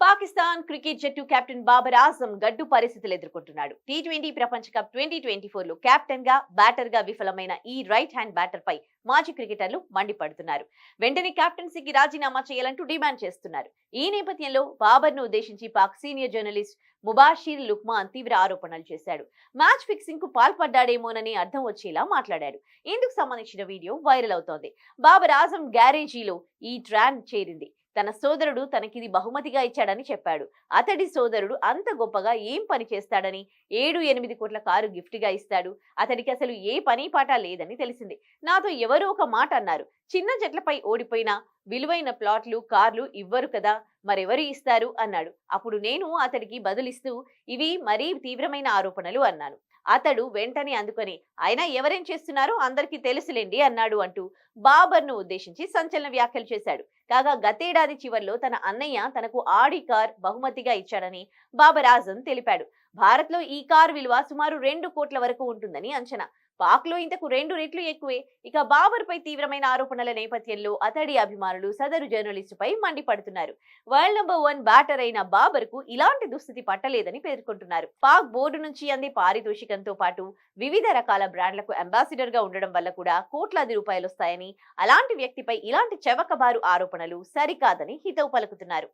Pakistan cricket జట్టు captain Babur Azam గడ్డు పరిస్థితులు ఎదుర్కొంటున్నాడు. టీ20 ప్రపంచ కప్ 2024లో కెప్టెన్ గా బ్యాటర్ గా విఫలమైన ఈ రైట్ హ్యాండ్ బ్యాటర్ పై మాజీ క్రికెటర్లు మండిపడుతున్నారు. వెంటనే కెప్టెన్సీకి రాజీనామా చేయాలంటూ డిమాండ్ చేస్తున్నారు. ఈ నేపథ్యంలో బాబర్ ను ఉద్దేశించి పాక్ సీనియర్ జర్నలిస్ట్ ముబాషిర్ లుక్మాన్ తీవ్ర ఆరోపణలు చేశాడు. మ్యాచ్ ఫిక్సింగ్ కు పాల్పడ్డాడేమోనని అర్థం వచ్చేలా మాట్లాడాడు. ఇందుకు సంబంధించిన వీడియో వైరల్ అవుతోంది. బాబర్ ఆజం గ్యారేజీలో ఈ ట్రాన్ చేరింది. తన సోదరుడు తనకిది బహుమతిగా ఇచ్చాడని చెప్పాడు. అతడి సోదరుడు అంత గొప్పగా ఏం పని చేస్తాడని 7-8 కోట్ల కారు గిఫ్ట్ గా ఇస్తాడు. అతడికి అసలు ఏ పని పాట లేదని తెలిసింది. నాతో ఎవరో ఒక మాట అన్నారు, చిన్న జట్లపై ఓడిపోయినా విలువైన ప్లాట్లు కార్లు ఇవ్వరు కదా, మరెవరు ఇస్తారు అన్నాడు. అప్పుడు నేను అతడికి బదులిస్తూ ఇవి మరీ తీవ్రమైన ఆరోపణలు అన్నాను. అతడు వెంటనే అందుకొని అయినా ఎవరేం చేస్తున్నారో అందరికీ తెలుసులేండి అన్నాడు అంటూ బాబర్ ను ఉద్దేశించి సంచలన వ్యాఖ్యలు చేశాడు. కాగా గతేడాది చివర్లో తన అన్నయ్య తనకు ఆడి కార్ బహుమతిగా ఇచ్చాడని బాబర్ ఆజం తెలిపాడు. భారత్ లో ఈ కారు విలువ సుమారు 2 కోట్ల వరకు ఉంటుందని అంచనా. పాక్ లో ఇంతకు 2 రెట్లు ఎక్కువే. ఇక బాబర్ పై తీవ్రమైన ఆరోపణల నేపథ్యంలో అతడి అభిమానులు సదరు జర్నలిస్టు పై మండిపడుతున్నారు. వరల్డ్ నంబర్ 1 బ్యాటర్ అయిన బాబర్ కు ఇలాంటి దుస్థితి పట్టలేదని పేర్కొంటున్నారు. పాక్ బోర్డు నుంచి అందే పారితోషికంతో పాటు వివిధ రకాల బ్రాండ్లకు అంబాసిడర్ గా ఉండడం వల్ల కూడా కోట్లాది రూపాయలు వస్తాయని, అలాంటి వ్యక్తిపై ఇలాంటి చవకబారు ఆరోపణలు సరికాదని హితవు పలుకుతున్నారు.